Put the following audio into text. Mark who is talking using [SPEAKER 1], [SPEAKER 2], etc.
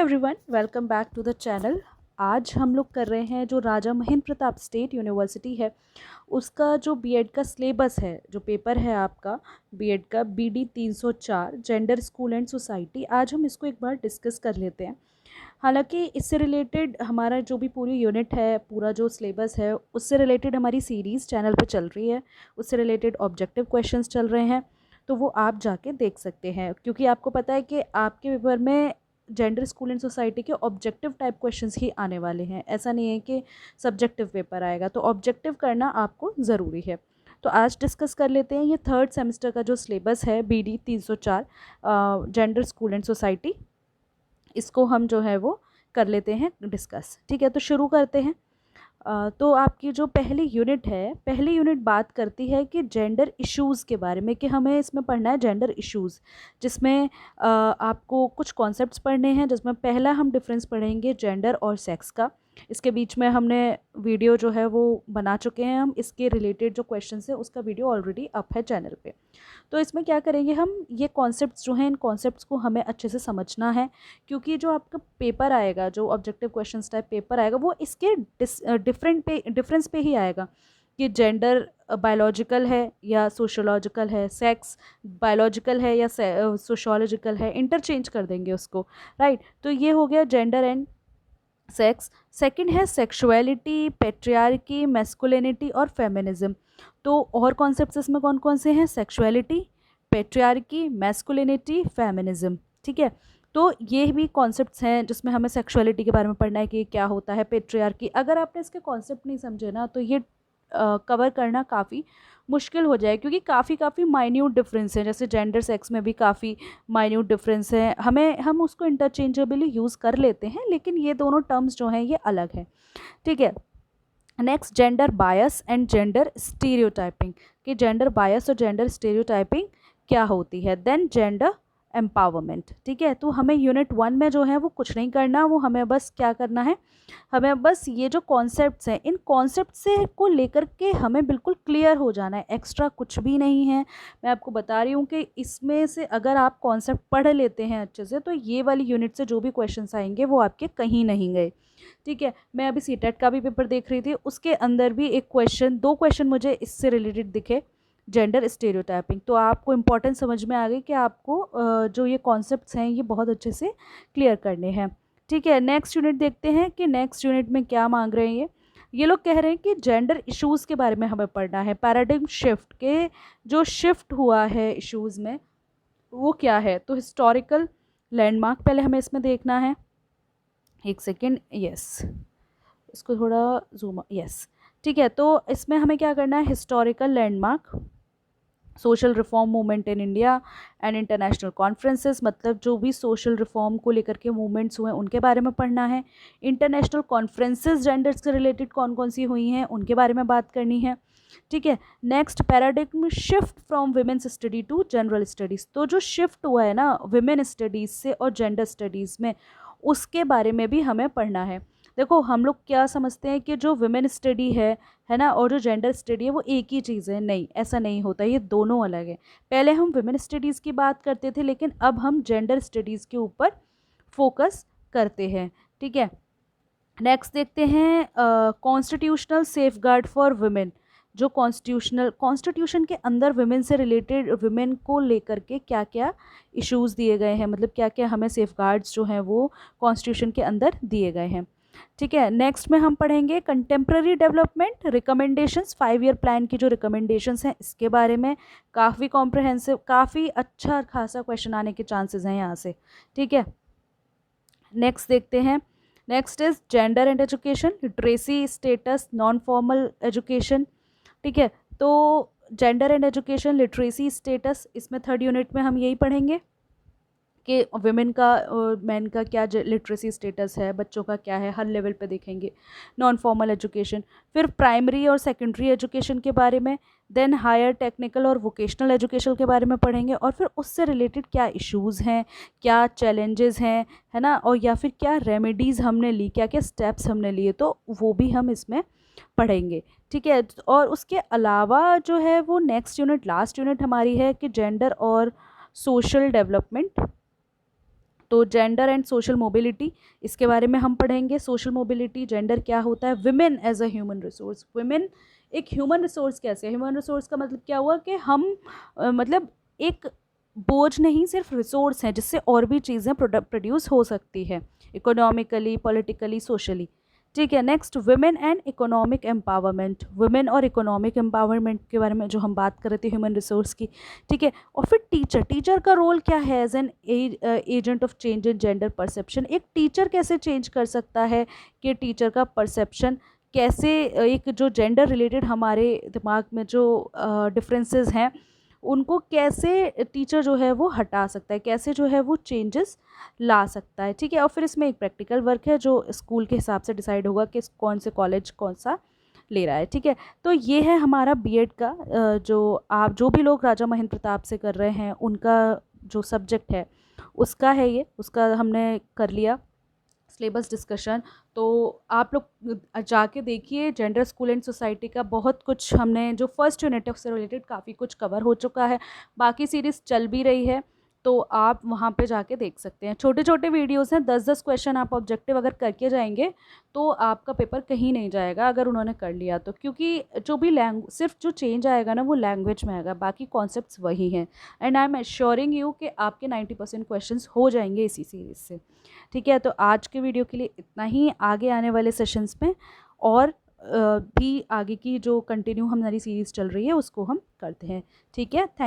[SPEAKER 1] Everyone, welcome back to the channel. आज हम लोग कर रहे हैं जो राजा महेंद्र प्रताप स्टेट यूनिवर्सिटी है उसका जो बीएड का सिलेबस है, जो पेपर है आपका बीएड का BD 304 gender school and society. आज हम इसको एक बार डिस्कस कर लेते हैं। हालांकि इससे रिलेटेड हमारा जो भी पूरी यूनिट है, पूरा जो सिलेबस है, उससे रिलेटेड हमारी सीरीज़ चैनल पे चल रही है, उससे रिलेटेड ऑब्जेक्टिव क्वेश्चंस चल रहे हैं, तो वो आप जाके देख सकते हैं। क्योंकि आपको पता है कि आपके पेपर में जेंडर स्कूल एंड सोसाइटी के ऑब्जेक्टिव टाइप क्वेश्चंस ही आने वाले हैं। ऐसा नहीं है कि सब्जेक्टिव पेपर आएगा, तो ऑब्जेक्टिव करना आपको ज़रूरी है। तो आज डिस्कस कर लेते हैं ये थर्ड सेमेस्टर का जो सिलेबस है BD 304 gender school and society. इसको हम जो है वो कर लेते हैं डिस्कस। ठीक है, तो शुरू करते हैं। तो आपकी जो पहली यूनिट है, पहली यूनिट बात करती है कि जेंडर इश्यूज़ के बारे में, कि हमें इसमें पढ़ना है जेंडर इश्यूज़, जिसमें आपको कुछ कॉन्सेप्ट्स पढ़ने हैं। जिसमें पहला हम डिफरेंस पढ़ेंगे जेंडर और सेक्स का। इसके बीच में हमने वीडियो जो है वो बना चुके हैं। हम इसके रिलेटेड जो क्वेश्चंस है उसका वीडियो ऑलरेडी अप है चैनल पे। तो इसमें क्या करेंगे हम, ये कॉन्सेप्ट्स जो हैं, इन कॉन्सेप्ट्स को हमें अच्छे से समझना है। क्योंकि जो आपका पेपर आएगा, जो ऑब्जेक्टिव क्वेश्चंस टाइप पेपर आएगा, वो इसके डिफरेंस पे ही आएगा कि जेंडर बायोलॉजिकल है या सोशोलॉजिकल है, सेक्स बायोलॉजिकल है या सोशोलॉजिकल है, इंटरचेंज कर देंगे उसको। राइट, तो ये हो गया जेंडर एंड सेक्स। सेकंड है सेक्सुअलिटी, पेट्रियार्की, मैस्कुलिनिटी और फेमिनिज्म। तो और कॉन्सेप्ट्स इसमें कौन कौन से हैं? Sexuality, patriarchy, masculinity, feminism. ठीक है, तो ये भी कॉन्सेप्ट्स हैं जिसमें हमें सेक्सुअलिटी के बारे में पढ़ना है कि क्या होता है, पेट्रियार्की। अगर आपने इसके कॉन्सेप्ट नहीं समझे ना, तो ये कवर करना काफ़ी मुश्किल हो जाए, क्योंकि काफ़ी माइन्यूट डिफरेंस है। जैसे जेंडर सेक्स में भी काफ़ी माइन्यूट डिफरेंस है, हम उसको इंटरचेंजेबली यूज़ कर लेते हैं, लेकिन ये दोनों टर्म्स जो हैं ये अलग हैं। ठीक है, next gender bias and gender stereotyping, कि जेंडर बायस और जेंडर स्टीरियोटाइपिंग क्या होती है। Then gender empowerment. ठीक है, तो हमें यूनिट 1 में जो है वो कुछ नहीं करना, वो हमें बस क्या करना है, हमें बस ये जो कॉन्सेप्ट्स हैं, इन कॉन्सेप्ट से को लेकर के हमें बिल्कुल क्लियर हो जाना है। एक्स्ट्रा कुछ भी नहीं है। मैं आपको बता रही हूँ कि इसमें से अगर आप कॉन्सेप्ट पढ़ लेते हैं अच्छे से, तो ये वाली यूनिट से जो भी क्वेश्चंस आएंगे वो आपके कहीं नहीं गए। ठीक है, मैं अभी सीटेट का भी पेपर देख रही थी, उसके अंदर भी एक क्वेश्चन, दो क्वेश्चन मुझे इससे रिलेटेड दिखे, जेंडर स्टेरियोटाइपिंग। तो आपको इम्पोर्टेंस समझ में आ गई कि आपको जो ये कॉन्सेप्ट्स हैं ये बहुत अच्छे से क्लियर करने हैं। ठीक है, नेक्स्ट यूनिट देखते हैं कि नेक्स्ट यूनिट में क्या मांग रहे हैं। ये लोग कह रहे हैं कि जेंडर इश्यूज़ के बारे में हमें पढ़ना है। पैराडिग्म शिफ्ट के जो शिफ्ट हुआ है इश्यूज़ में, वो क्या है। तो हिस्टोरिकल लैंडमार्क पहले हमें इसमें देखना है। एक सेकेंड, यस, इसको थोड़ा जूम, यस। ठीक है, तो इसमें हमें क्या करना है, historical landmark, social reform movement in India and international conferences, मतलब जो भी सोशल रिफॉर्म को लेकर के मूवमेंट्स हुए उनके बारे में पढ़ना है। इंटरनेशनल कॉन्फ्रेंसेस जेंडर्स से रिलेटेड कौन कौन सी हुई हैं उनके बारे में बात करनी है। ठीक है, next paradigm shift from women's study to general studies. तो जो शिफ्ट हुआ है ना विमेन स्टडीज़ से और जेंडर स्टडीज़ में, उसके बारे में भी हमें पढ़ना है। देखो, हम लोग क्या समझते हैं कि जो विमेन स्टडी है ना, और जो जेंडर स्टडी है वो एक ही चीज़ है। नहीं, ऐसा नहीं होता, ये दोनों अलग है। पहले हम विमेन स्टडीज़ की बात करते थे, लेकिन अब हम जेंडर स्टडीज़ के ऊपर फोकस करते हैं। ठीक है, नेक्स्ट देखते हैं कॉन्स्टिट्यूशनल सेफगार्ड फॉर वुमेन। जो कॉन्स्टिट्यूशन के अंदर विमेन से रिलेटेड, विमेन को लेकर के क्या क्या इश्यूज़ दिए गए हैं, मतलब क्या क्या हमें सेफगार्ड्स जो हैं वो कॉन्स्टिट्यूशन के अंदर दिए गए हैं। ठीक है, नेक्स्ट में हम पढ़ेंगे contemporary development recommendations, 5 year plan की जो रिकमेंडेशंस हैं इसके बारे में। काफ़ी कॉम्प्रहेंसिव, काफ़ी अच्छा खासा क्वेश्चन आने के चांसेस हैं यहाँ से। ठीक है, नेक्स्ट देखते हैं। Next is gender and education, literacy status, non formal education. ठीक है, तो gender and education, literacy status, इसमें थर्ड यूनिट में हम यही पढ़ेंगे कि विमेन का और मैन का क्या लिटरेसी स्टेटस है, बच्चों का क्या है, हर लेवल पे देखेंगे। नॉन फॉर्मल एजुकेशन, फिर प्राइमरी और सेकेंडरी एजुकेशन के बारे में, देन हायर टेक्निकल और वोकेशनल एजुकेशन के बारे में पढ़ेंगे, और फिर उससे रिलेटेड क्या इश्यूज़ हैं, क्या चैलेंजेस हैं, है ना, और या फिर क्या रेमेडीज़ हमने ली, क्या क्या स्टेप्स हमने लिए, तो वो भी हम इसमें पढ़ेंगे। ठीक है, और उसके अलावा जो है वो नेक्स्ट यूनिट, लास्ट यूनिट हमारी है कि जेंडर और सोशल डेवलपमेंट। तो जेंडर एंड सोशल मोबिलिटी, इसके बारे में हम पढ़ेंगे। सोशल मोबिलिटी, जेंडर क्या होता है, women as a human resource, women एक ह्यूमन रिसोर्स कैसे है, ह्यूमन रिसोर्स का मतलब क्या हुआ कि हम मतलब एक बोझ नहीं, सिर्फ रिसोर्स हैं जिससे और भी चीज़ें प्रोड्यूस हो सकती है, इकोनॉमिकली, पॉलिटिकली, सोशली। ठीक है, next women and economic empowerment, women और इकोनॉमिक एम्पावरमेंट के बारे में जो हम बात कर रहे थे ह्यूमन रिसोर्स की। ठीक है, और फिर टीचर, टीचर का रोल क्या है as an agent of change in gender perception, एक टीचर कैसे चेंज कर सकता है कि टीचर का परसेप्शन कैसे एक जो जेंडर रिलेटेड हमारे दिमाग में जो डिफरेंसेस हैं उनको कैसे टीचर जो है वो हटा सकता है, कैसे जो है वो चेंजेस ला सकता है। ठीक है, और फिर इसमें एक प्रैक्टिकल वर्क है जो स्कूल के हिसाब से डिसाइड होगा कि कौन से कॉलेज कौन सा ले रहा है। ठीक है, तो ये है हमारा बीएड का जो आप जो भी लोग राजा महेंद्र प्रताप से कर रहे हैं उनका जो सब्जेक्ट है उसका है, ये उसका हमने कर लिया सिलेबस डिस्कशन। तो आप लोग जाके देखिए, जेंडर स्कूल एंड सोसाइटी का बहुत कुछ हमने जो फर्स्ट यूनिट है उससे रिलेटेड काफ़ी कुछ कवर हो चुका है, बाकी सीरीज़ चल भी रही है, तो आप वहाँ पे जाके देख सकते हैं। छोटे छोटे वीडियोस हैं, 10-10 क्वेश्चन आप ऑब्जेक्टिव अगर करके जाएंगे तो आपका पेपर कहीं नहीं जाएगा अगर उन्होंने कर लिया तो, क्योंकि जो भी सिर्फ जो चेंज आएगा ना वो लैंग्वेज में आएगा, बाकी कॉन्सेप्ट्स वही हैं। And I am assuring you कि आपके 90% क्वेश्चंस हो जाएंगे इसी सीरीज़ से। ठीक है, तो आज के वीडियो के लिए इतना ही। आगे आने वाले सेशंस में और भी आगे की जो कंटिन्यू हमारी सीरीज़ चल रही है उसको हम करते हैं। ठीक है, थैंक